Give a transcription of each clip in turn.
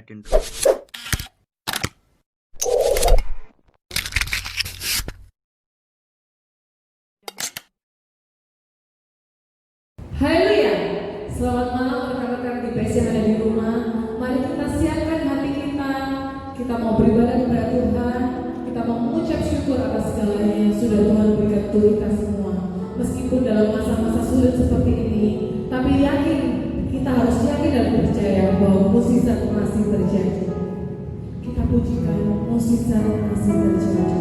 intro. Haleluya. Selamat malam rekan-rekan di PS yang ada di rumah. Mari kita siapkan hati kita. Kita mau beribadah kepada Tuhan. Kita mau mengucap syukur atas segalanya yang sudah Tuhan berikan untuk kita semua. Meskipun dalam masa-masa sulit seperti ini, tapi yakin, kita harus yakin dan percaya bahwa mukjizat masih terjadi. Kita pujikan mukjizat masih terjadi.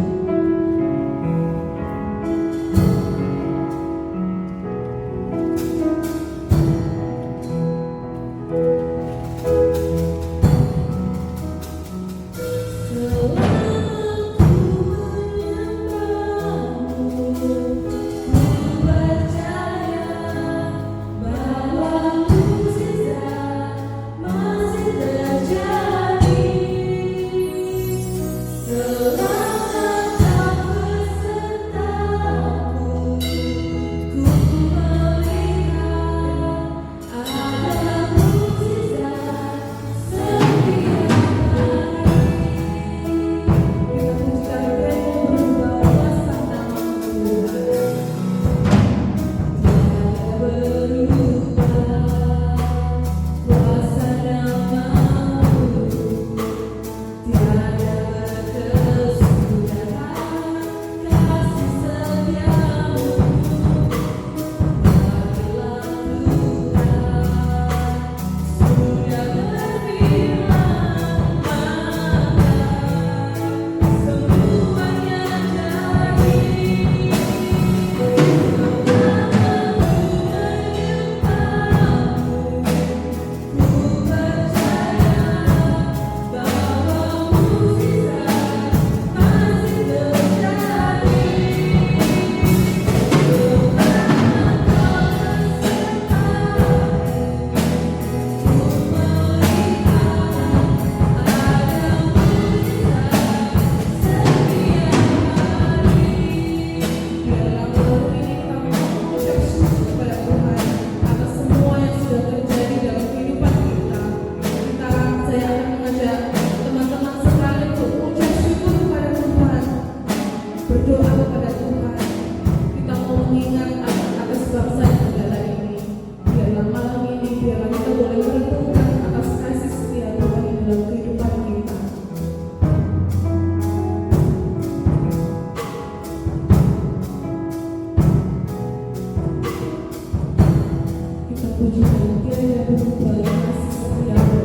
Tiada berkesudahan kasih setiamu.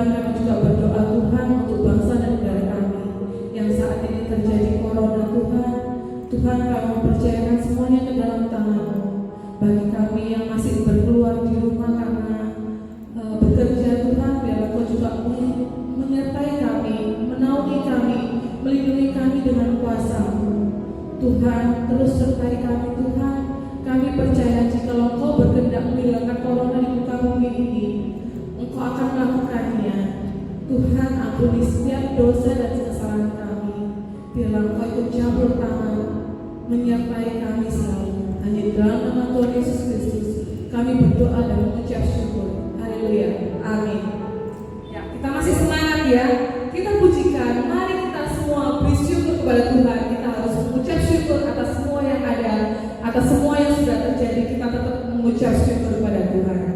Tuhan, kami juga berdoa Tuhan untuk bangsa dan negara kami yang saat ini terjadi corona Tuhan. Tuhan, kami mempercayakan semuanya ke dalam tangan-Mu. Bagi kami yang masih berkeluar di rumah karena bekerja Tuhan, biar Engkau juga menyertai kami, menaungi kami, melindungi kami dengan kuasa-Mu. Tuhan, terus sertai kami Tuhan. Kami percaya jika Engkau berkehendak menghilangkan corona di muka bumi ini, Engkau akan melakukannya. Tuhan, ampuni setiap dosa dan kesalahan kami. Biarlah Engkau ikut campur tangan, menyertai kami selalu. Hanya di dalam nama Tuhan Yesus Kristus kami berdoa dan mengucap syukur. Haleluya, amin. Ya, kita masih semangat ya. Kita pujikan. Mari kita semua beri syukur kepada Tuhan. Kita harus mengucap syukur atas semua yang ada, atas semua yang sudah terjadi. Kita tetap mengucap syukur kepada Tuhan. Terima kasih.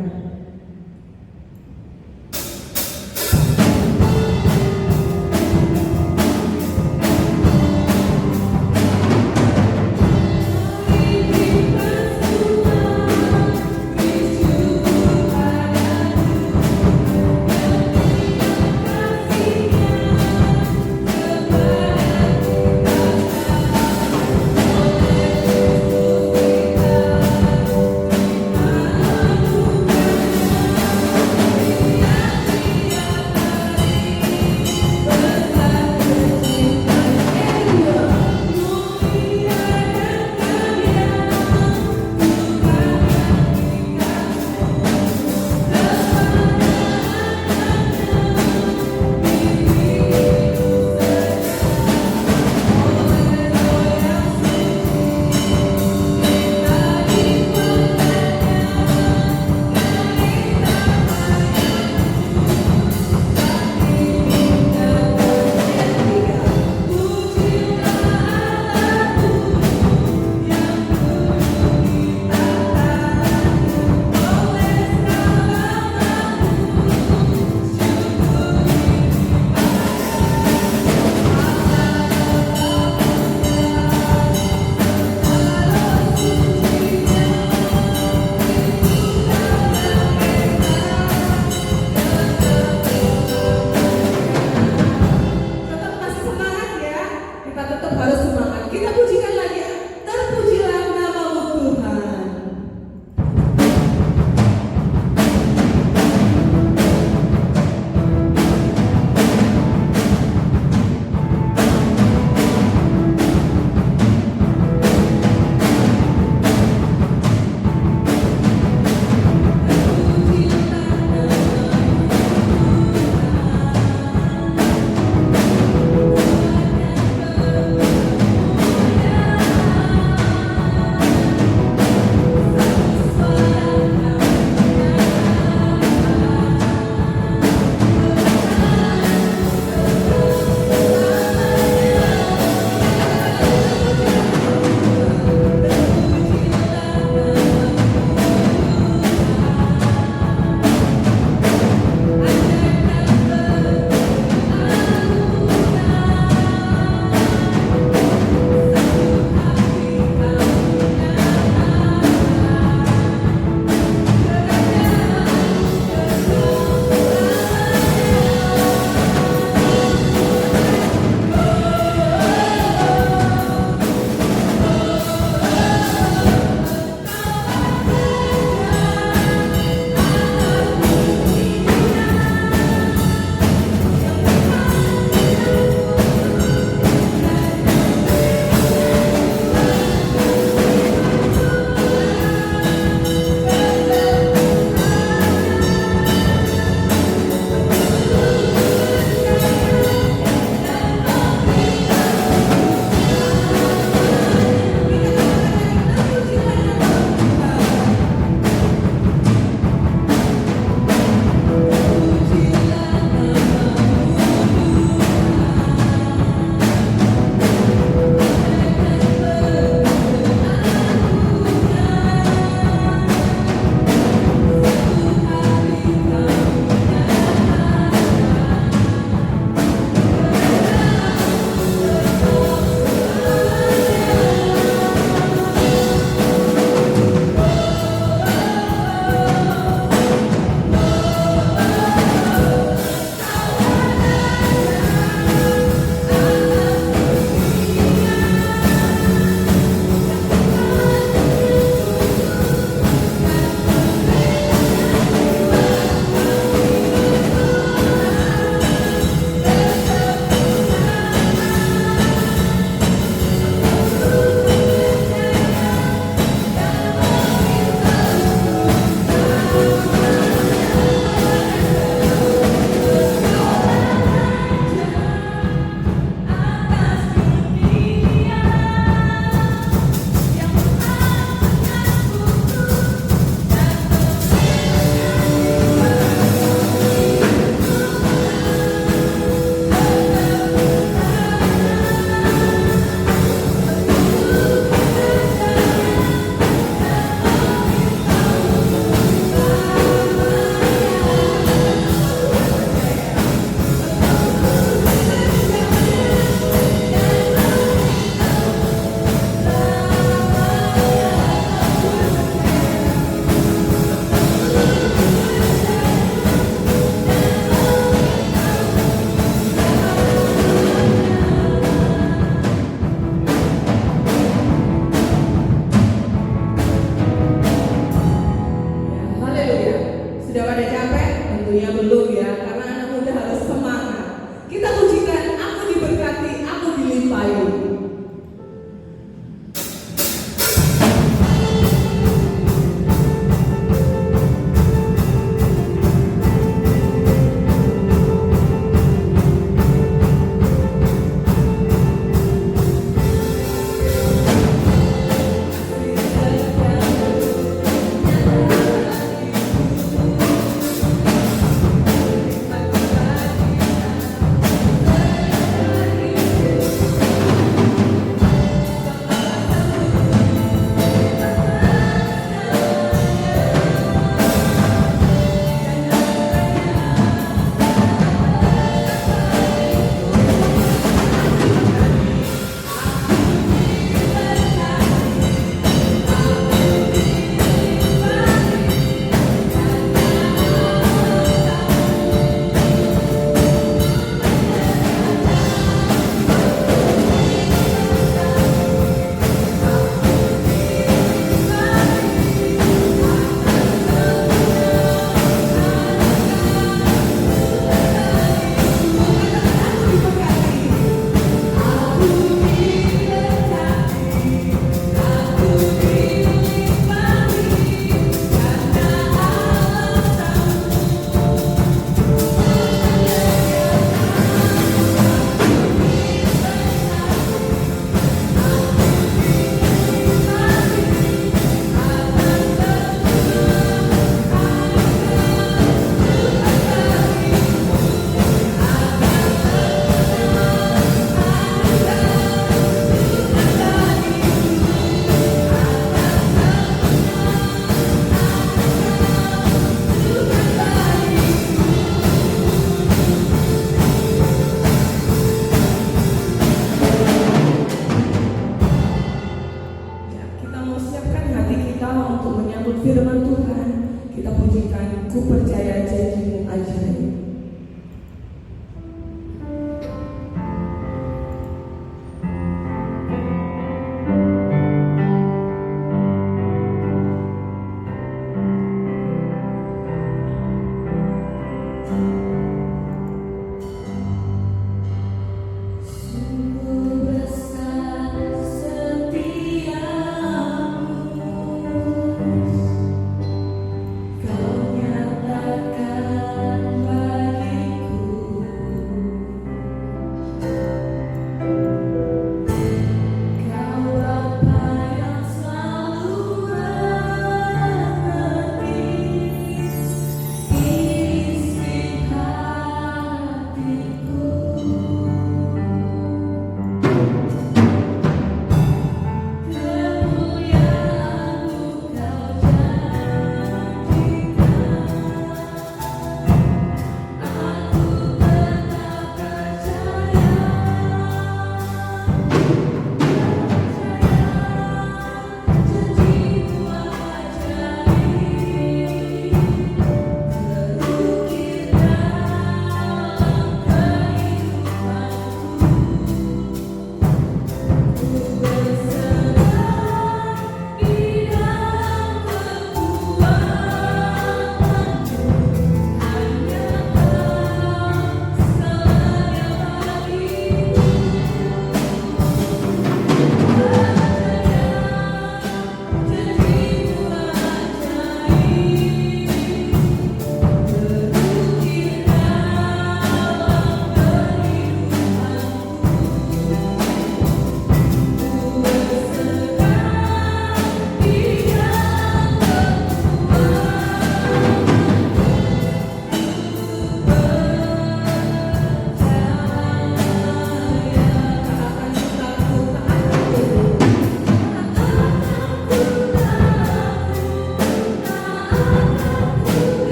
Rahayu.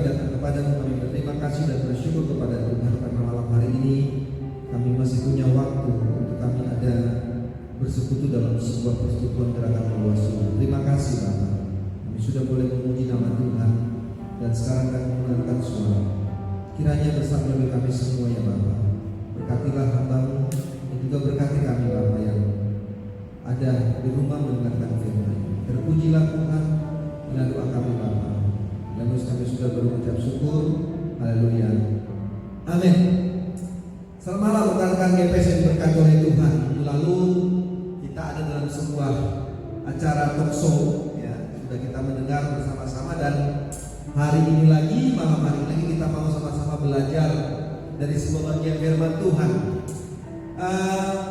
datang kepadamu, kami berterima kasih dan bersyukur kepada Tuhan karena malam hari ini kami masih punya waktu untuk kami ada bersekutu dalam sebuah persekutuan gerakan Bawaslu. Terima kasih Bapak. Kami sudah boleh memuji nama Tuhan dan sekarang kami menggunakan suara. Kiranya bersama dengan kami semua ya Bapak. Berkatilah hamba-Mu dan juga berkati kami Bapak yang ada di rumah mendengarkan firman. Terpujilah Tuhan melalui doa kami Bapak. Dan kami sudah berucap syukur. Haleluya. Amin. Selamat malam rekan-rekan GPS yang diberkati oleh Tuhan. Minggu lalu kita ada dalam sebuah acara talk show ya, sudah kita mendengar bersama-sama, dan hari ini lagi, malam hari ini lagi kita mau sama-sama belajar dari sebuah bagian firman Tuhan.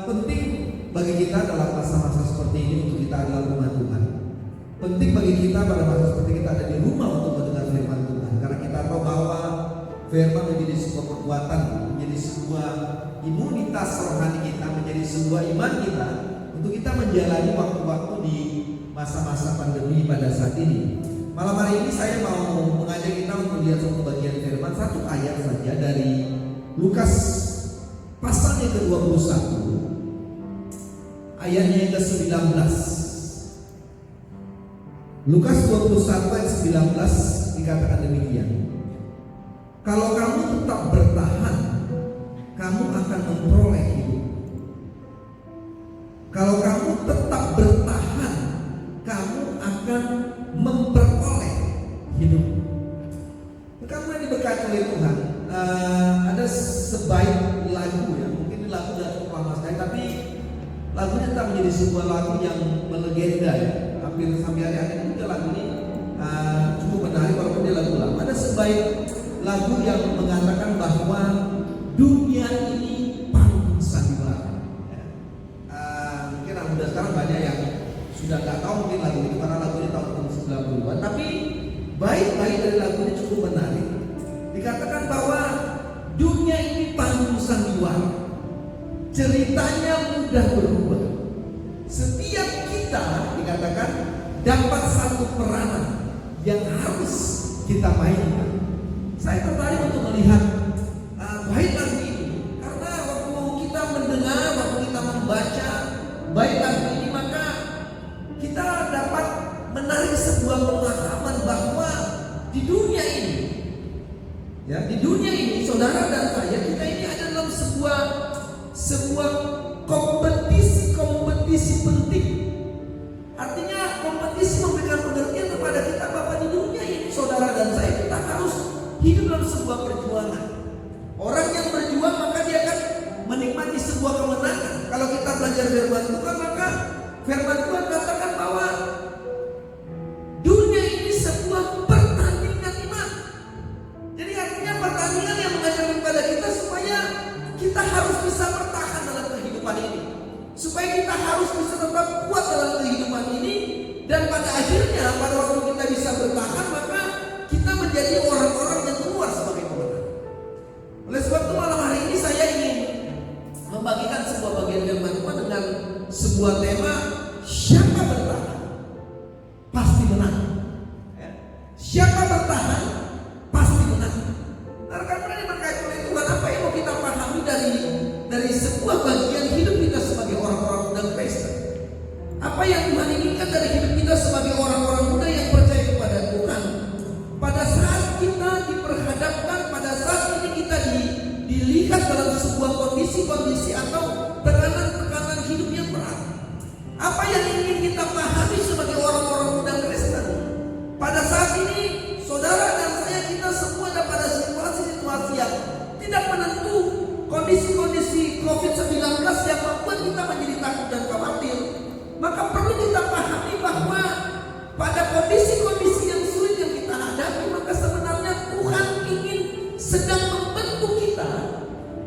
Penting bagi kita dalam masa-masa seperti ini untuk kita adalah rumah Tuhan. Penting bagi kita pada masa seperti kita ada di rumah untuk mendengar firman Tuhan, karena kita tahu bahwa firman menjadi sebuah kekuatan, menjadi sebuah imunitas rohani kita, menjadi sebuah iman kita untuk kita menjalani waktu-waktu di masa-masa pandemi pada saat ini. Malam hari ini saya mau mengajak kita untuk lihat satu bagian firman, satu ayat saja dari Lukas pasal yang ke-21 ayatnya yang ke-19. Lukas 21 ayat 19 dikatakan demikian. Kalau kamu tetap bertahan, kamu akan memperoleh hidup. Kalau kamu tetap bertahan, kamu akan memperoleh hidup. Kamu yang diberkati oleh Tuhan. Ada sebaik lagu ya, mungkin lagu sudah cukup lama sekali, tapi lagunya tetap menjadi sebuah lagu yang melegenda ya. Hampir sampai hari-hari ini juga lagu ini cukup menarik walaupun dia lagu lama. Ada sebaik lagu yang mengatakan bahwa dunia ini panggung sandiwara. Mungkin anak muda sekarang banyak yang sudah nggak tahu mungkin lagu itu karena lagu ini tahun 90-an. Tapi baik-baik dari lagu ini cukup menarik. Dikatakan bahwa dunia ini panggung sandiwara. Ceritanya mudah berubah. Setiap kita dikatakan dapat satu peranan yang harus kita mainkan. Saya tertarik untuk melihat baik lagu ini karena waktu kita mendengar, waktu kita membaca baik lagu ini, maka kita dapat menarik sebuah pemahaman bahwa di dunia ini, ya di dunia ini, saudara dan saya, kita ini ada dalam sebuah kompetisi penting. Artinya kompetisi memberikan pengertian kepada kita bahwa di dunia ini, saudara dan saya, kita harus hidup dalam sebuah perjuangan. Orang yang berjuang maka dia akan menikmati sebuah kemenangan. Kalau kita belajar firman Tuhan, maka firman Tuhan katakan bahwa dunia ini sebuah pertandingan iman. Jadi artinya pertandingan yang mengajarkan kepada kita supaya kita harus bisa bertahan dalam kehidupan ini, supaya kita harus bisa tetap kuat dalam kehidupan ini, dan pada akhirnya pada waktu kita bisa bertahan maka kita menjadi orang-orang yang keluar sebagai pemenang. Oleh sebab itu malam hari ini saya ingin membagikan sebuah bagian firman Tuhan dengan sebuah tema, siapa bertahan pasti menang. Siapa bertahan pasti menang. Nah, rekan-rekan yang berkait oleh Tuhan, apa yang mau kita pahami dari sebuah bagian hidup kita sebagai orang-orang muda Kristen? Apa yang Tuhan inginkan dari hidup kita sebagai orang-orang muda yang percaya kepada Tuhan? Pada saat kita diperhadapkan, pada saat ini kita dilihat dalam sebuah kondisi atau tekanan-tekanan hidup yang berat, apa yang ingin kita pahami sebagai orang-orang muda Kristen? Pada saat ini, saudara dan saya, kita semua ada pada situasi-situasi yang tidak menentu, kondisi-kondisi COVID-19 yang membuat kita menjadi takut dan khawatir. Maka perlu kita pahami bahwa pada kondisi-kondisi yang sulit yang kita hadapi, maka sebenarnya Tuhan ingin sedang membentuk kita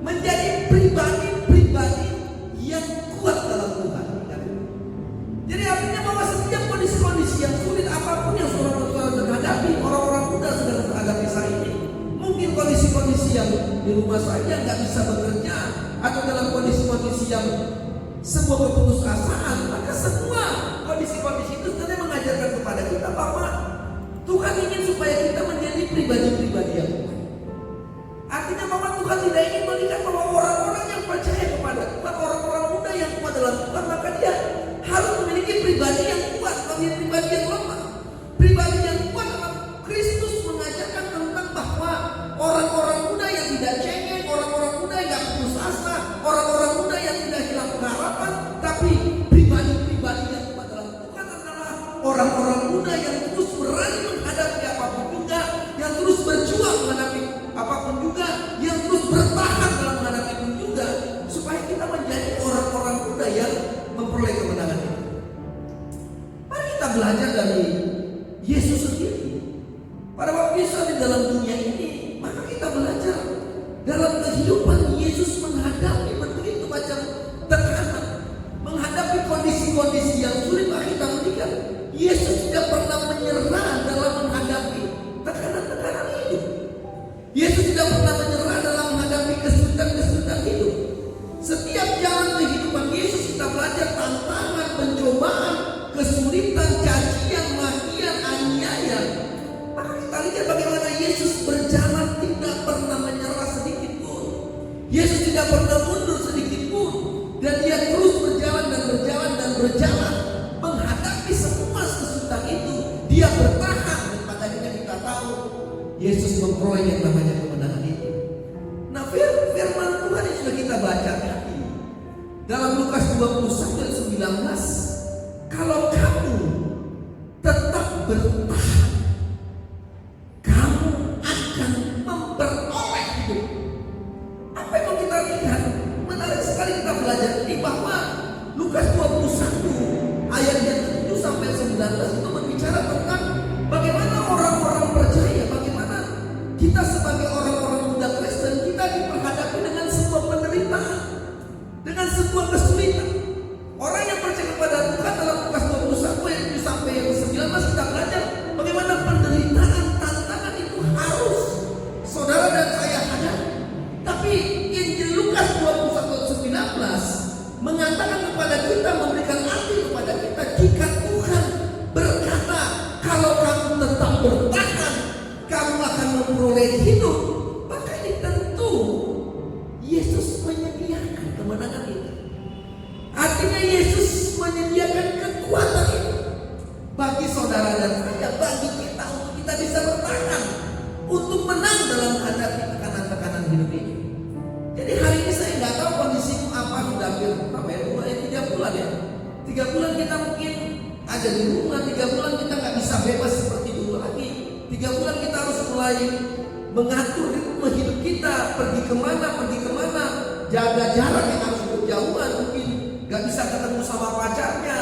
menjadi pribadi-pribadi yang kuat dalam Tuhan. Jadi artinya bahwa setiap kondisi-kondisi yang sulit apapun yang saudara-saudara sedang hadapi, orang-orang muda sedang menghadapi saat ini, mungkin kondisi-kondisi yang di rumah saja nggak bisa bekerja, atau dalam kondisi-kondisi yang sebuah keputusasaan, maka semua kondisi-kondisi itu sebenarnya mengajarkan kepada kita bahwa Tuhan ingin supaya kita menjadi pribadi-pribadi yang kuat. Artinya bahwa Tuhan tidak ingin melihat bahwa orang-orang yang percaya kepada Tuhan, orang-orang muda yang kuat dalam Tuhan, maka dia harus memiliki pribadi yang kuat, bukan pribadi yang lemah. Pribadi yang kuat dalam Kristus mengajarkan tentang bahwa orang-orang muda yang tidak cengeng, orang-orang muda yang tidak putus asa, orang-orang muda yang tidak hilang pengharapan, tapi pribadi-pribadi yang kuat dalam Tuhan adalah orang-orang muda yang terus berani menghadapi apapun juga, yang terus berjuang menghadapi apapun juga, yang terus bertahan dalam menghadapi apapun juga, supaya kita menjadi orang-orang muda yang memperoleh kemenangan itu. Mari kita belajar dari Yesus sendiri. Pada waktu Yesus di dalam dunia ini, maka kita belajar dalam kehidupan Yesus menghadapi begitu macam tekanan, menghadapi kondisi-kondisi yang sulit. Maka kita melihat Yesus tidak pernah menyerah dalam menghadapi tekanan-tekanan hidup. Yesus tidak pernah menyerah dalam menghadapi kesulitan-kesulitan hidup. Setiap jalan kehidupan Yesus kita belajar tantangan, pencobaan, kesulitan, cacian, makian, aniaya. Maka kita lihat bagaimana Yesus berjalan tidak pernah menyerah sedikit pun. Yesus tidak pernah mundur sedikit pun, dan dia terus berjalan dan berjalan dan berjalan menghadapi semua kesulitan itu. Dia bertahan, dan pada akhirnya kita tahu Yesus memperoleh yang namanya kemenangan itu. Nah, firman Tuhan yang sudah kita baca tadi dalam Lukas 21 ayat 19, kalau kamu tetap bertahan, kamu akan memperoleh hidup. Apa yang mau kita lihat? Menarik sekali kita belajar ini bahwa Lukas 21 ayat yang 7 sampai 19 itu berbicara tentang bagaimana orang-orang percaya, bagaimana kita sebagai orang-orang muda Kristen, kita diperhadapi dengan sebuah penderitaan, dengan sebuah kesulitan. Orang yang percaya kepada Tuhan dalam Lukas 21 ayat 7 sampai 19 kita belajar bagaimana penderitaan, tantangan itu harus saudara dan saya hadapi. Tapi Injil Lukas 21 ayat 19 mengatakan kepada kita, memberikan arti kepada kita, jika Tuhan berkata kalau kamu tetap bertahan, kamu akan memperoleh hidup, maka ini tentu Yesus menyediakan kemenangan itu. Artinya Yesus menyediakan kekuatan itu bagi saudara dan saya, bagi kita untuk kita bisa bertahan, untuk menang dalam menghadapi tekanan-tekanan hidup ini. Jadi hari ini saya nggak tahu kondisimu apa, sudah hampir berapa ya, 3 bulan ya. 3 bulan kita mungkin ada di rumah, 3 bulan kita nggak bisa bebas seperti dulu lagi. 3 bulan kita harus mulai mengatur ritme hidup kita, pergi kemana, jaga jarak yang harus berjauhan, mungkin nggak bisa ketemu sama pacarnya,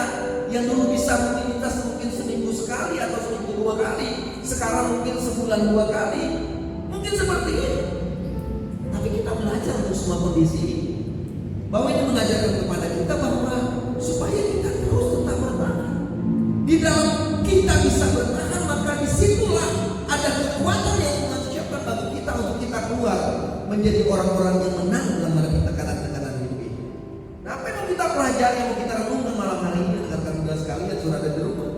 yang dulu bisa rutinitas mungkin seminggu sekali atau seminggu 2 kali, sekarang mungkin sebulan 2 kali, mungkin seperti ini. Tapi kita belajar untuk semua kondisi ini, bahwa ini mengajarkan kepada kita bahwa supaya kita terus tetap bertahan. Di dalam kita bisa bertahan, maka disitulah ada kekuatan yang Tuhan siapkan bagi kita untuk kita keluar menjadi orang-orang yang menang dalam menghadapi tekanan-tekanan hidup ini. Nah, apa yang mau kita pelajari, yang mau kita renungkan malam hari ini dengan saudara sekalian, saudara di rumah?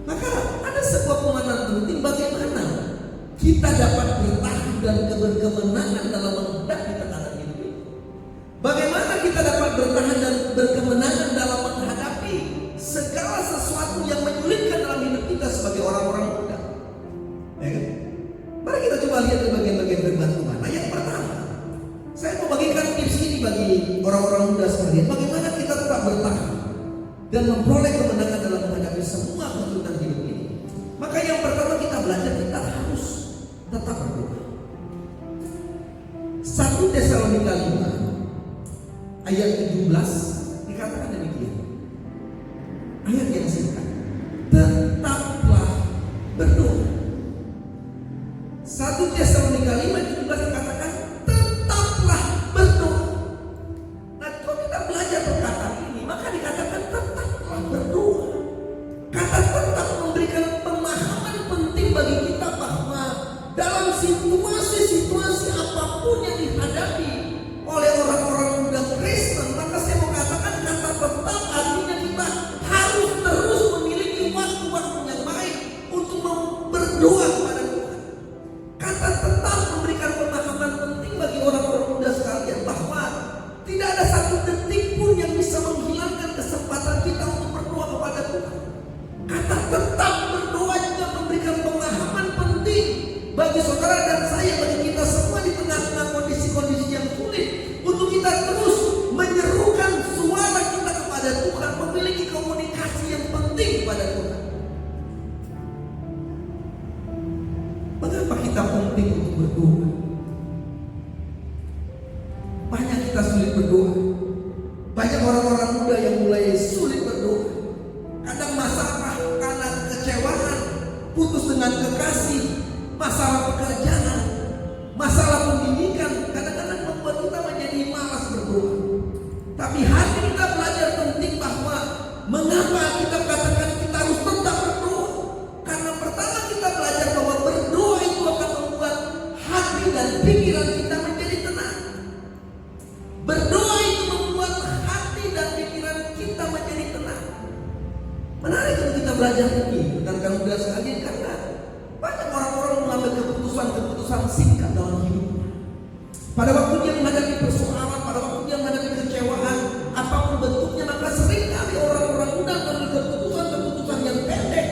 Maka ada sebuah pemahaman penting bagaimana kita dapat bertahan dan berkemenangan dalam menghadapi tekanan hidup ini. Bagaimana kita dapat bertahan dan berkemenangan dalam menghadapi segala sesuatu yang menyulitkan dalam hidup kita sebagai orang-orang muda. Ya kan? Mari kita coba lihat di bagian-bagian firman Tuhan. Nah, yang pertama, saya mau bagikan tips ini bagi orang-orang muda sekalian. Bagaimana kita tetap bertahan dan memperoleh kemenangan dalam menghadapi semua kesulitan hidup ini. Maka yang pertama kita belajar, kita harus tetap berdoa. 1 Tesalonika 5 ayat 17 dikatakan demikian. Ayat yang singkat, tetaplah berdoa. 1 Tesalonika 5 17 dikatakan tetaplah berdoa. Nah, kalau kita belajar perkataan ini, maka dikatakan tetaplah berdoa. Kata tetap memberikan pemahaman penting bagi kita bahwa dalam situasi-situasi apapun yang dihadapi oleh orang-orang muda Kristen, maka saya mau katakan kata tetap Banyak orang-orang muda yang mulai sulit berdoa. Kadang masalah karena kekecewaan, putus dengan kekasih, masalah pekerjaan, masalah pendidikan, kadang-kadang membuat kita menjadi malas berdoa. Tapi hari ini kita belajar penting bahwa mengapa kita katakan kita harus tetap berdoa. Karena pertama kita belajar bahwa berdoa itu akan membuat hati dan pikiran kita menjadi tenang. Berdoa itu membuat hati dan pikiran kita menjadi tenang. Menarik kalau kita belajar ini, rekan-rekan muda sekalian, karena banyak orang-orang mengambil keputusan singkat dalam hidupnya. Pada waktu dia menghadapi persoalan, pada waktu dia menghadapi kecewaan, apapun bentuknya, maka seringkali orang-orang muda mengambil keputusan yang pendek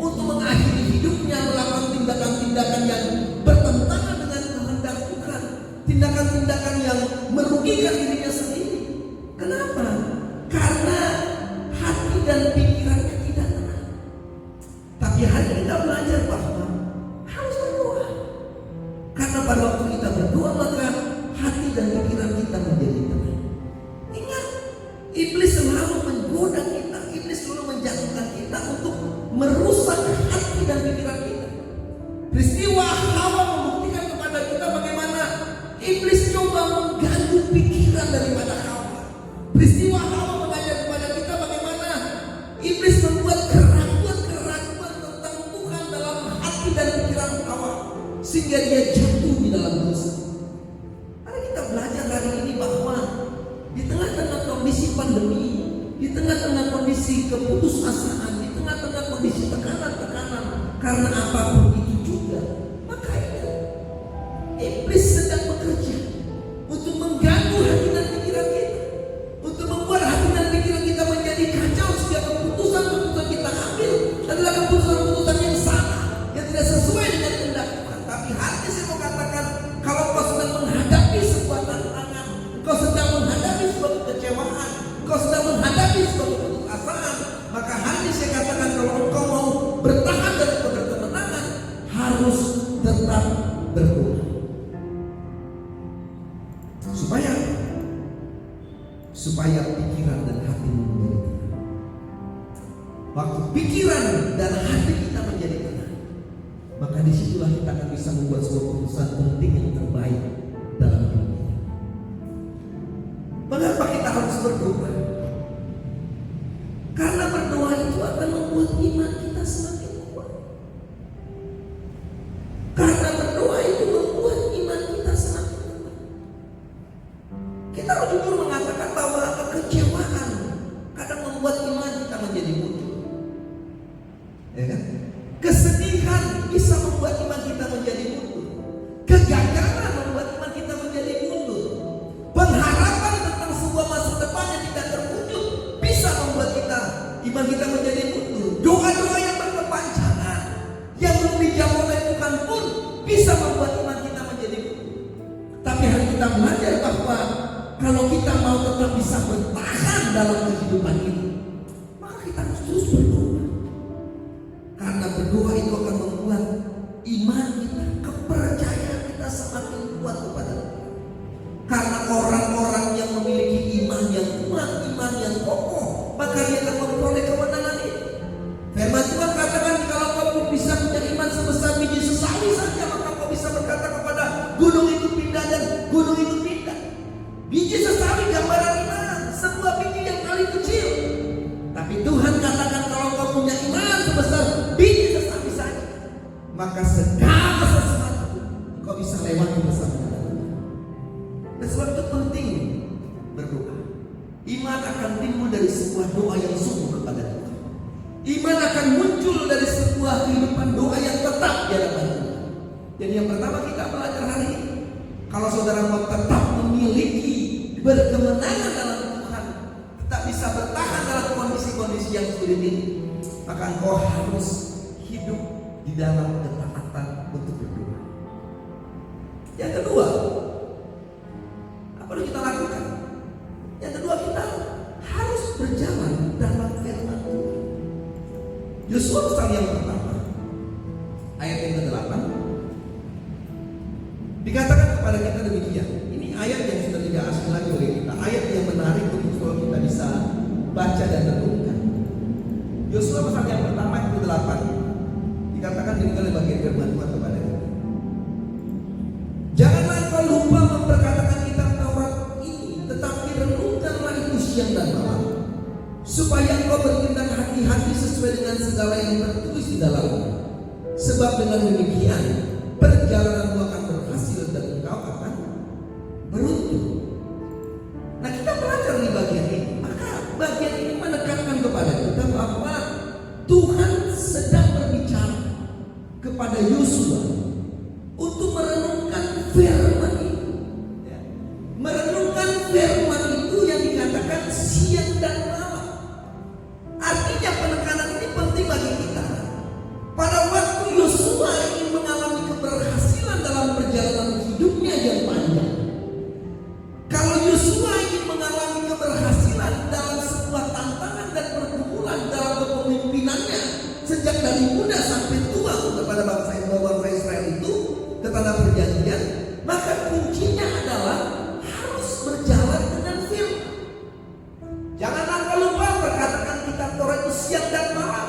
untuk mengakhiri hidupnya, melakukan tindakan-tindakan yang bertentangan dengan kehendak Tuhan, tindakan-tindakan yang merugikan dirinya sendiri. Kenapa? Karena hati dan pikirannya tidak tenang. Tapi hari ini kita belajar bahwa harus berdoa. Karena pada waktu kita berdoa, maka hati dan pikiran kita menjadi tenang. Ingat, iblis selalu menggoda kita, iblis selalu menjatuhkan kita untuk merusak hati dan pikiran kita. Peristiwa Hawa membuktikan kepada kita bagaimana iblis coba mengganggu pikiran daripada Hawa. Peristiwa Hawa mengajar kepada kita bagaimana iblis membuat keraguan-keraguan tentang Tuhan dalam hati dan pikiran Hawa, sehingga dia jatuh di dalam dosa. Mari kita belajar hari ini bahwa di tengah-tengah kondisi pandemi, di tengah-tengah kondisi keputusasaan, di tengah-tengah kondisi tekanan-tekanan, karena apapun itu juga, maka iblis sedang bekerja untuk mengganggu hati dan pikiran kita, untuk membuat hati dan pikiran kita menjadi kacau, sehingga keputusan-keputusan kita ambil adalah keputusan-keputusan yang salah, yang tidak sesuai dengan kehendak Tuhan. Tapi hari ini saya mau katakan, kalau kau sedang menghadapi sebuah tantangan, kau sedang menghadapi sebuah kekecewaan, kau sedang menghadapi sebuah keputusasaan, maka hari ini saya katakan, kalau engkau mau bertahan dan berkemenangan, harus tetap berdoa. Supaya pikiran dan hati menjadi tenang. Waktu pikiran dan hati kita menjadi tenang, maka disitulah kita akan bisa membuat sebuah keputusan penting yang terbaik dalam hidup kita. Mengapa kita harus berdoa? Karena berdoa itu akan membuat iman kita semakin kuat. Karena berdoa itu membuat iman kita semakin kuat. Kita harus jujur mengatakan bahwa kekecewaan kadang membuat iman kita menjadi mundur. Ya kan? Kesedihan bisa membuat iman kita menjadi mundur. Kegagalan membuat iman kita menjadi mundur. Pengharapan tentang sebuah masa depan yang tidak terwujud bisa membuat iman kita menjadi mundur. Doa-doa yang berkepanjangan yang belum dijawab oleh Tuhan pun bisa membuat iman kita menjadi mundur. Tapi hari kita belajar bahwa kalau kita mau tetap bisa bertahan dalam kehidupan ini, maka kita harus terus berdoa. Karena berdoa itu akan membuat iman kita, kepercayaan kita semakin kuat kepada Tuhan. Karena orang-orang yang memiliki iman yang kuat, iman yang kokoh, maka dia akan memperoleh kemenangan itu. Firman Tuhan katakan, kalau kau bisa punya iman sebesar biji sesawi saja, maka kau bisa berkata kepada gunung itu pindah dan gunung itu pindah. Biji sesawi gambaran iman, sebuah biji yang paling kecil. Tapi Tuhan katakan, kalau kau punya iman sebesar biji sesawi saja, maka segala sesuatu kau bisa lewati bersama Tuhan. Dan sebab itu penting berdoa. Iman akan timbul dari sebuah doa yang sungguh kepada Tuhan. Iman akan muncul dari sebuah kehidupan doa yang tetap di hadapan Tuhan. Jadi yang pertama kita belajar hari ini, kalau saudara mau tetap memiliki berkemenangan dalam Tuhan, kita bisa bertahan dalam kondisi-kondisi yang sulit ini, maka engkau harus hidup di dalam ketaatan untuk berdoa. Yang kedua, apa yang kita lakukan? Yang kedua, kita harus berjalan dalam firman Tuhan. Yosua pasal yang pertama, ayat yang ke-8, dikatakan kepada kita demikian. Ini ayat yang sudah tidak asing lagi oleh kita, ayat yang menarik untuk kita bisa baca dan renungkan. Yosua pasal yang pertama ayat 8 dikatakan demikian oleh bagian firman Tuhan kepada kita. Janganlah engkau lupa memperkatakan kitab Taurat ini, tetapi renungkanlah itu siang dan malam, supaya engkau bertindak hati-hati sesuai dengan segala yang tertulis di dalamnya. Sebab dengan demikian perjalananmu akan berhasil dan engkau akan beruntung. Nah, kita belajar di bagian ini. Maka bagian ini menekankan kepada kita bahwa Tuhan sedang berbicara kepada Yosua untuk merenungkan firman itu. Ya. Merenungkan firman itu yang dikatakan siang dan malam. Artinya penekanan ini penting bagi kita. Pada waktu Yosua ingin mengalami keberhasilan dalam perjalanan hidupnya yang panjang, kalau Yosua ingin mengalami keberhasilan dalam sebuah tantangan dan pergumulan dalam kepemimpinannya sejak dari muda sampai tua kepada bangsa Israel itu ke tanah perjanjian, maka kuncinya adalah harus berjalan dengan firman. Janganlah kau lupa perkatakan kitab Taurat itu siang dan malam.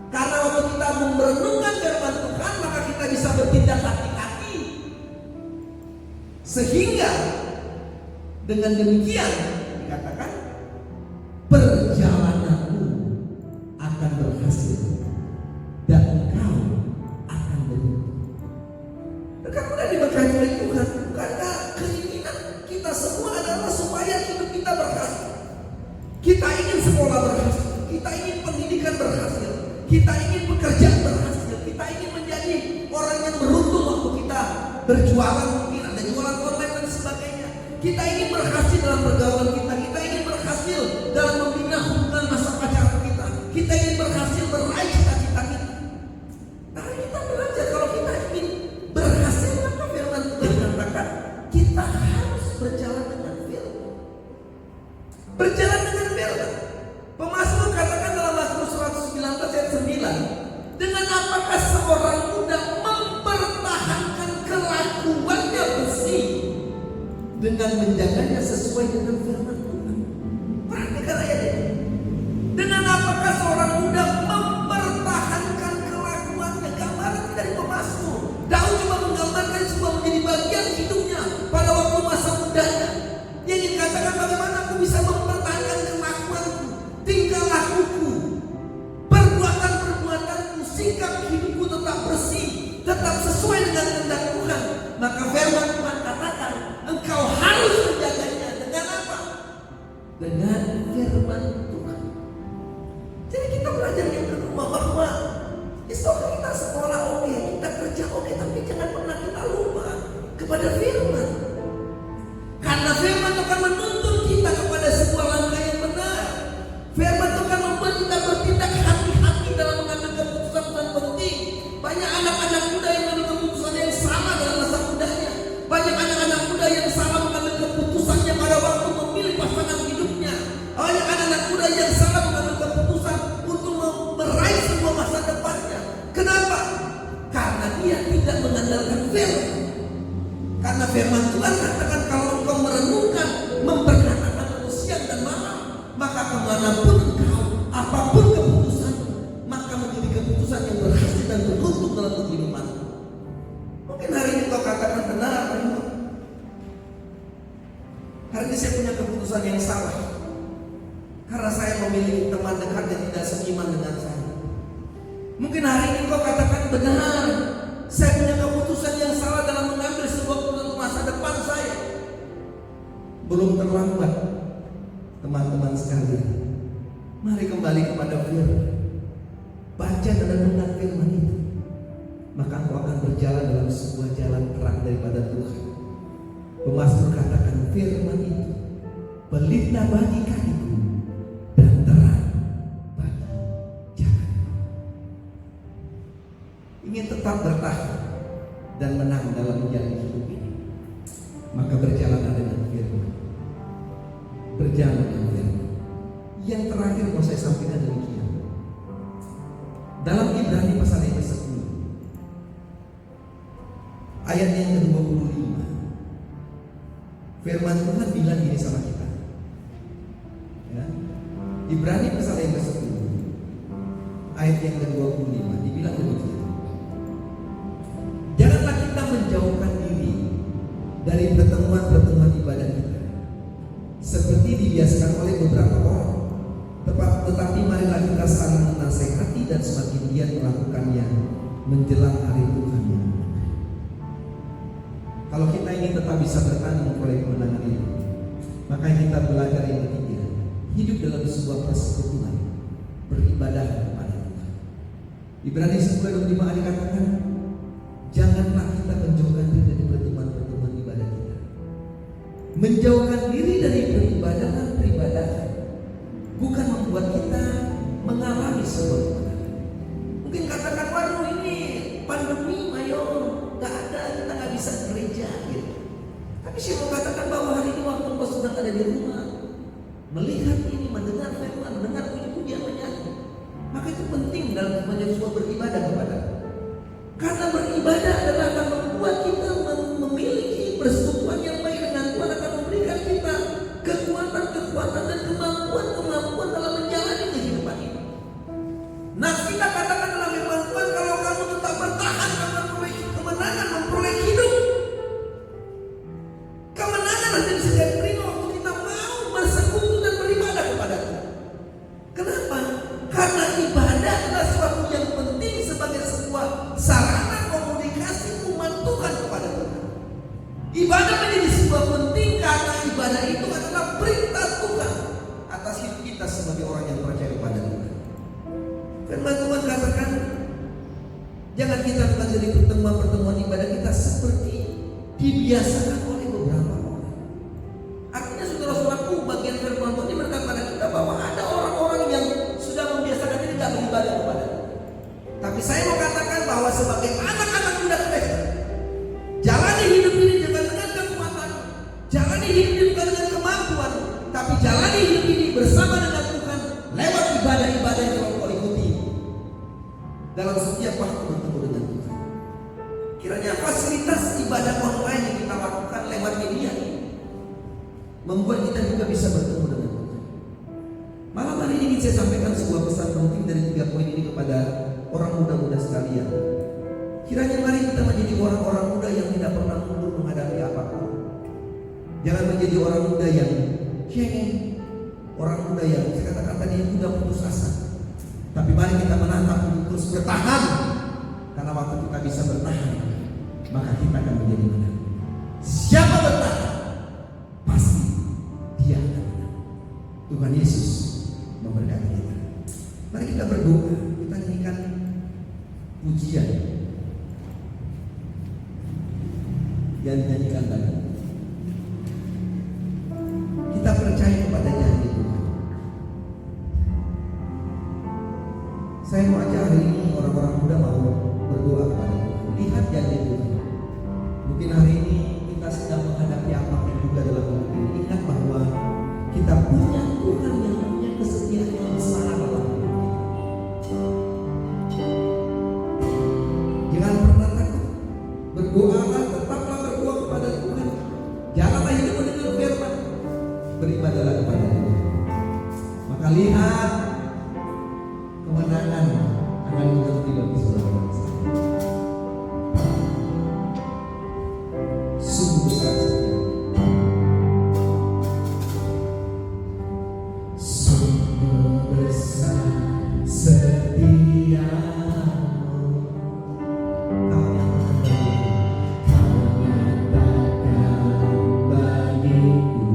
Karena waktu kita merenungkan firman Tuhan, maka kita bisa bertindak hati-hati. Sehingga dengan demikian dikatakan perjalananmu akan berhasil dan engkau akan beruntung. Rekan muda diberkati oleh Tuhan, karena keinginan kita semua adalah supaya hidup kita berhasil. Kita ingin sekolah berhasil, kita ingin pendidikan berhasil, kita ingin pekerjaan berhasil, kita ingin menjadi orang yang beruntung waktu kita berjualan, mungkin ada jualan online dan sebagainya. Kita ingin berhasil dalam pergaulan kita, kita ingin berhasil dalam membina hubungan masa pacaran kita, kita ingin berhasil meraih cita-cita kita. Nah, kita belajar kalau kita ingin berhasil, maka firman Tuhan mengatakan kita harus berjalan dengan firman. Berjalan dengan firman. Pemazmur katakan dalam Mazmur 119 ayat 9, dengan apakah seorang muda mempertahankan kelakuannya bersih dengan menjaganya sesuai dengan firman Tuhan. Perhatikan ayat ini. Dengan apakah seorang muda mempertahankan kelakuannya. Gambaran dari pemazmur. Daud cuma menggambarkan semua menjadi bagian hidupnya pada waktu masa mudanya. Yang dikatakan bagaimana aku bisa mempertahankan kelakuanku, tingkah lakuku, perbuatan-perbuatanku, sikap hidupku tetap bersih, tetap sesuai dengan kehendak Tuhan. Maka firman Tuhan katakan engkau harus menjaganya dengan apa? Dengan firman Tuhan. Jadi kita belajar yang kedua bahwa kita sekolah oke, kita kerja oke, tapi jangan pernah kita lupa kepada firman. Karena firman itu akan menuntun kita kepada sebuah langkah yang benar. Firman itu akan membuat kita bertindak hati-hati dalam mengambil keputusan penting. Banyak anak-anak muda yang mengambil keputusan yang salah dalam masa mudanya. Banyak anak-anak muda yang salah mengambil keputusannya pada waktu memilih pasangan hidupnya. Banyak anak-anak muda yang salah mengambil keputusan untuk meraih sebuah masa depannya. Kenapa? Karena dia tidak mengandalkan firman. Karena firman Tuhan katakan kalau engkau merenungkan, memperkatakan siang dan malam, maka kemanapun engkau, apapun keputusan, maka menjadi keputusan yang berhasil dan beruntung dalam kehidupan. Mungkin hari ini kau katakan benar, hari ini saya punya keputusan yang salah karena saya memiliki teman dekat yang tidak seiman dengan saya. Mungkin hari ini kau katakan benar, saya punya keputusan yang salah dalam mengambil sebuah keputusan masa depan saya. Belum terlambat, teman-teman sekalian. Mari kembali kepada firman. Baca dan renungkan firman itu, maka engkau akan berjalan dalam sebuah jalan terang daripada Tuhan. Pemazmur katakan firman itu pelita bagi kakiku dan terang bagi jalan. Ingin tetap bertahan dan menang dalam menjalani hidup ini, maka berjalanlah dengan firman. Berjalan dengan firman. Yang terakhir mau saya sampaikan demikian. Dalam Ibrani pasal yang ke-10 ayat yang ke-25, firman Tuhan bilang gini sama kita, ya, Ibrani pasal yang ke-10 ayat yang ke-25 dibilang demikian. Janganlah kita menjauhkan diri dari pertemuan-pertemuan ibadah kita seperti dibiasakan oleh beberapa orang, tetapi marilah kita saling menasehati dan semakin giat melakukannya menjelang hari Tuhan. Kalau kita ingin tetap bisa bertahan memperoleh kemenangan ini, maka kita belajar yang ketiga, hidup dalam sebuah persekutuan, beribadah kepada Tuhan. Ibrani 10:25 dikatakan, janganlah kita menjauhkan diri dari pertemuan-pertemuan ibadah kita. Menjauhkan diri dari peribadahan bukan membuat kita mengalami sebuah kemenangan. Mungkin katakan, waduh ini pandemi, ayo gak ada, kita gak bisa gereja gitu. Tapi saya mau katakan bahwa hari ini waktu kau sedang ada di rumah, melihat ini, mendengar firman, mendengar puji-pujian menyanyi, maka itu penting dalam menjadi sebuah beribadah kepada. Karena beribadah adalah akan membuat kita memiliki persekutuan yang baik dengan Tuhan, akan memberikan kita kekuatan dan kemampuan dalam menjalani kehidupan ini. Nah, kita katakan dalam firman Tuhan, kalau kamu tetap bertahan akan memperoleh kemenangan, memperoleh hidup. Kemenangan nanti bisa diterima waktu kita mau bersekutu dan beribadah kepada Tuhan. Kenapa? Karena ibadah adalah sesuatu yang penting sebagai sebuah sarana komunikasi umat Tuhan kepada Tuhan. Ibadah menjadi sebuah penting karena ibadah itu adalah perintah Tuhan atas hidup kita sebagai orang yang percaya kepada Tuhan. Firman Tuhan katakan, jangan kita menjadi pertemuan ibadah kita seperti dibiasakan oleh beberapa orang. Artinya saudara-saudaraku, bagian firman Tuhan ini berkata kepada kita bahwa ada orang-orang yang sudah membiasakan diri tidak beribadah kepada Tuhan. Tapi saya mau katakan bahwa sebagai anak-anak muda Kristen, jalani hidup ini bukan dengan kekuatan, jalani hidup ini bukan dengan kemampuan, tapi jalani hidup ini bersama dengan Tuhan lewat ibadah-ibadah yang telah kau ikuti dalam setiap waktu bertemu dengan Tuhan. Kiranya fasilitas ibadah online yang kita lakukan lewat media ini membuat kita juga bisa bertemu dengan Tuhan. Malam hari ini saya sampaikan sebuah pesan penting dari 3 poin ini kepada orang muda-muda sekalian. Kiranya mari kita menjadi orang-orang muda yang tidak pernah mundur menghadapi apapun. Jangan menjadi orang muda yang cengeng, orang muda yang saya katakan tadi yang mudah putus asa. Tapi mari kita menatap untuk terus bertahan, karena waktu kita bisa bertahan, maka kita akan menjadi menang. Siapa bertahan, pasti dia akan menang. Tuhan Yesus memberkati kita. Mari kita berdoa, kita nyanyikan pujian yang dinyanyikan tadi. Kita percaya kepada janji Tuhan. Saya mau ajak hari ini orang-orang muda mau berdoa kepada Tuhan. Lihat janji Tuhan. Mungkin hari ini kita sedang menghadapi apapun juga dalam hidup ini. Ingat bahwa kita punya Tuhan yang punya kesetiaan yang besar dalam hidup kita. Jangan pernah takut. Berdoalah, tetaplah berdoa kepada Tuhan. Janganlah hidup mendengar firman. Beribadahlah kepada Tuhan. Maka lihat kemenangan akan menjadi bagi saudara. Sungguh besar setia. Sungguh besar setiamu. Kau yang nyatakan bagiku.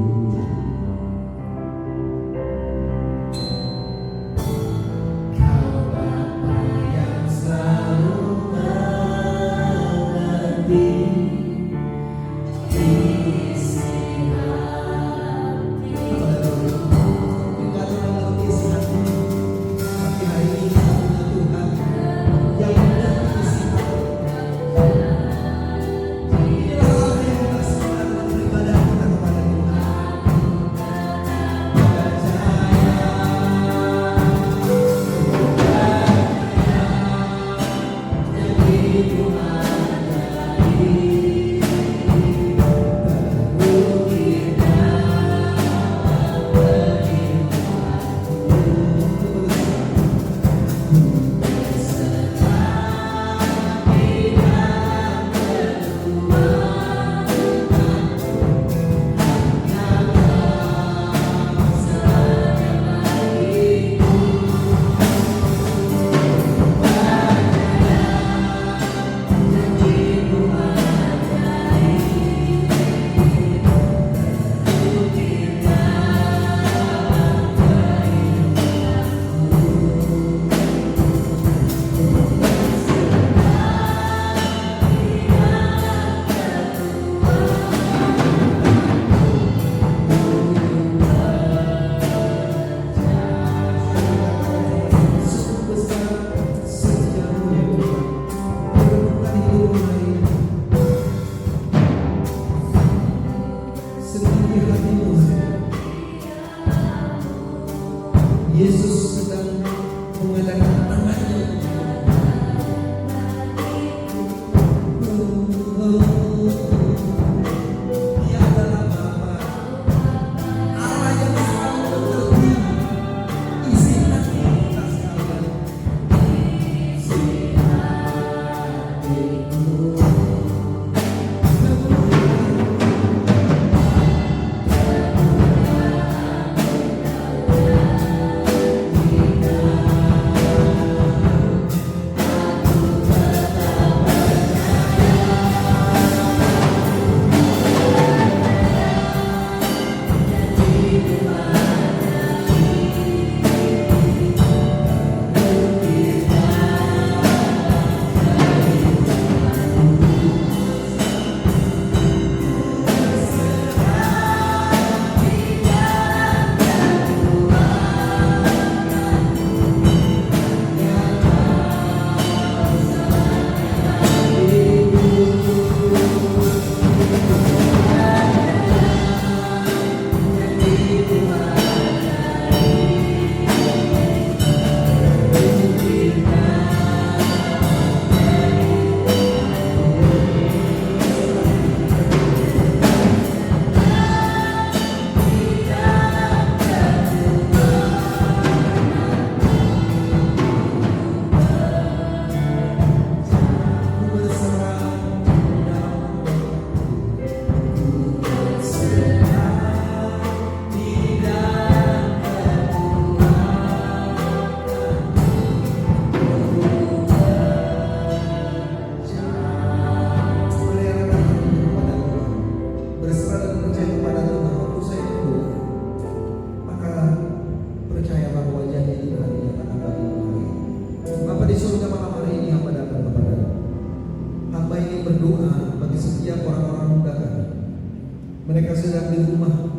mereka sedang di rumah,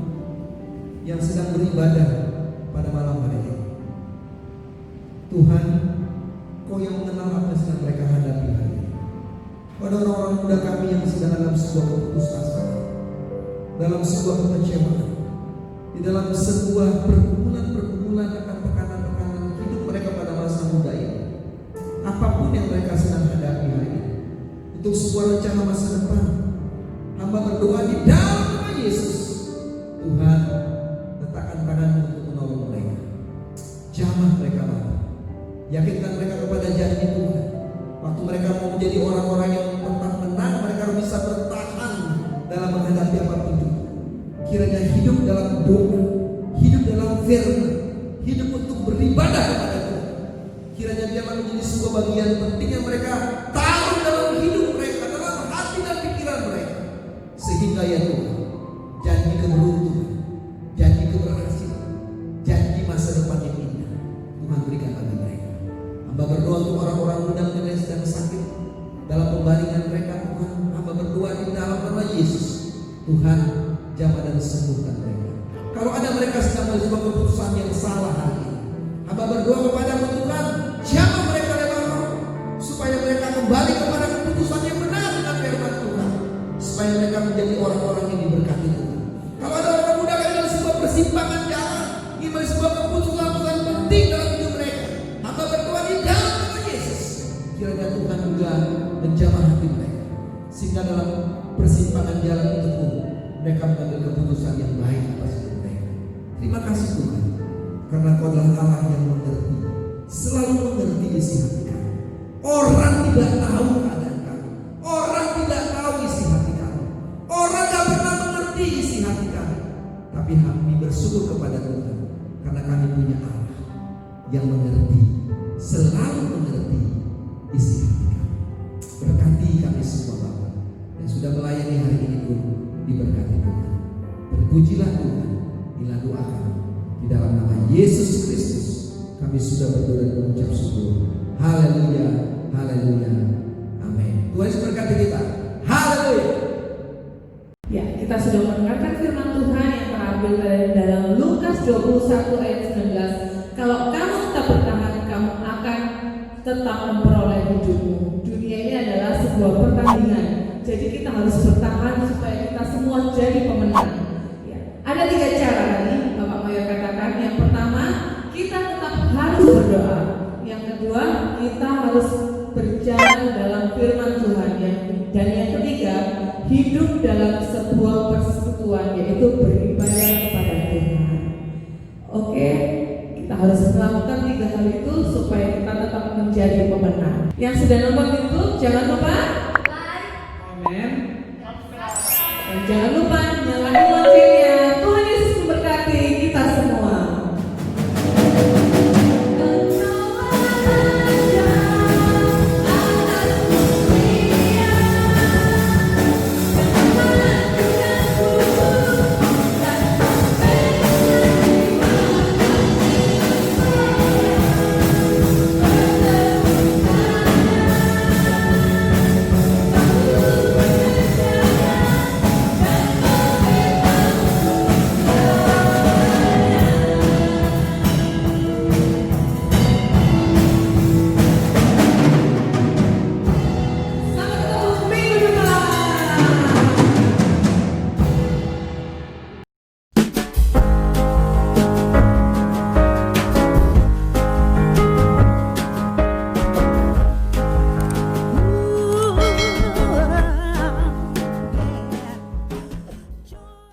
yang sedang beribadah pada malam hari ini. Tuhan, Kau yang mengenal apa yang sedang mereka hadapi hari ini. Pada orang-orang muda kami yang sedang dalam sebuah keputusasaan, dalam sebuah kekecewaan, di dalam sebuah pergumulan akan tekanan-tekanan hidup mereka pada masa muda ini. Apapun yang mereka sedang hadapi hari ini, untuk sebuah rencana masa depan, hamba berdoa di dalam nama Yesus. Tuhan, letakkan tangan-Mu untuk menolong mereka. Jamah mereka Bapa. Yakinkan mereka kepada janji Tuhan. Waktu mereka mau menjadi orang-orang yang tetap menang, mereka bisa bertahan dalam menghadapi apapun juga. Kiranya hidup dalam doa, hidup dalam firman, hidup untuk beribadah kepada Tuhan. Kiranya biarlah menjadi sebuah bagian penting yang mereka tahu dalam hidup mereka, dalam hati dan pikiran mereka. Sehingga ya Tuhan, janji keberuntungan, janji keberhasilan, janji masa depan yang indah Tuhan berikan bagi mereka. Hamba berdoa untuk orang-orang muda yang sedang sakit dalam pembaringan mereka. Tuhan, hamba berdoa di dalam nama Yesus. Tuhan, jamah dan sembuhkan mereka. Kalau ada mereka sedang mengambil sebuah keputusan yang salah hari ini, hamba berdoa kepada-Mu Tuhan, jamah mereka lewat Roh, supaya mereka kembali kepada keputusan yang benar dengan firman Tuhan, supaya mereka menjadi orang-orang yang diberkati Tuhan. Kalau ada orang muda yang dalam sebuah persimpangan jalan, ingin mengambil sebuah keputusan penting dalam hidup mereka, hamba berdoa di dalam nama Yesus, kiranya Tuhan juga menjamah hati mereka, sehingga dalam persimpangan jalan itu pun mereka mengambil keputusan yang baik atas hidup mereka. Terima kasih Tuhan, karena Kau adalah Allah yang mengerti, selalu mengerti isi hati kami. Orang tidak tahu keadaan kami, orang tidak tahu isi hati kami, orang tidak pernah mengerti isi hati kami. Tapi kami bersyukur kepada Tuhan, karena kami punya Allah yang mengerti, selalu mengerti isi hati kami. Berkati kami semua Bapa yang sudah melayani hari ini pun, diberkati Tuhan. Terpujilah Tuhan. Inilah doa kami di dalam nama Yesus Kristus. Kami sudah berdoa dan mengucap syukur. Haleluya, haleluya, amin. Tuhan Yesus berkati kita. Haleluya. Ya, kita sudah mendengarkan firman Tuhan yang terambil dari dalam Lukas 21 ayat 19. Kalau kamu tetap bertahan, kamu akan tetap memperoleh hidupmu. Dunia ini adalah sebuah pertandingan. Jadi kita harus bertahan supaya kita semua jadi pemenang. Ya. Ada 3 cara tadi Bapak Mayor katakan. Yang pertama, kita tetap harus berdoa. Yang kedua, kita harus berjalan dalam firman Tuhan. Dan yang ketiga, hidup dalam sebuah persekutuan, yaitu beribadah kepada Tuhan. Oke, kita harus melakukan 3 hal itu supaya kita tetap menjadi pemenang. Yang sudah nonton YouTube, jangan lupa. Dan jangan lupa nyalain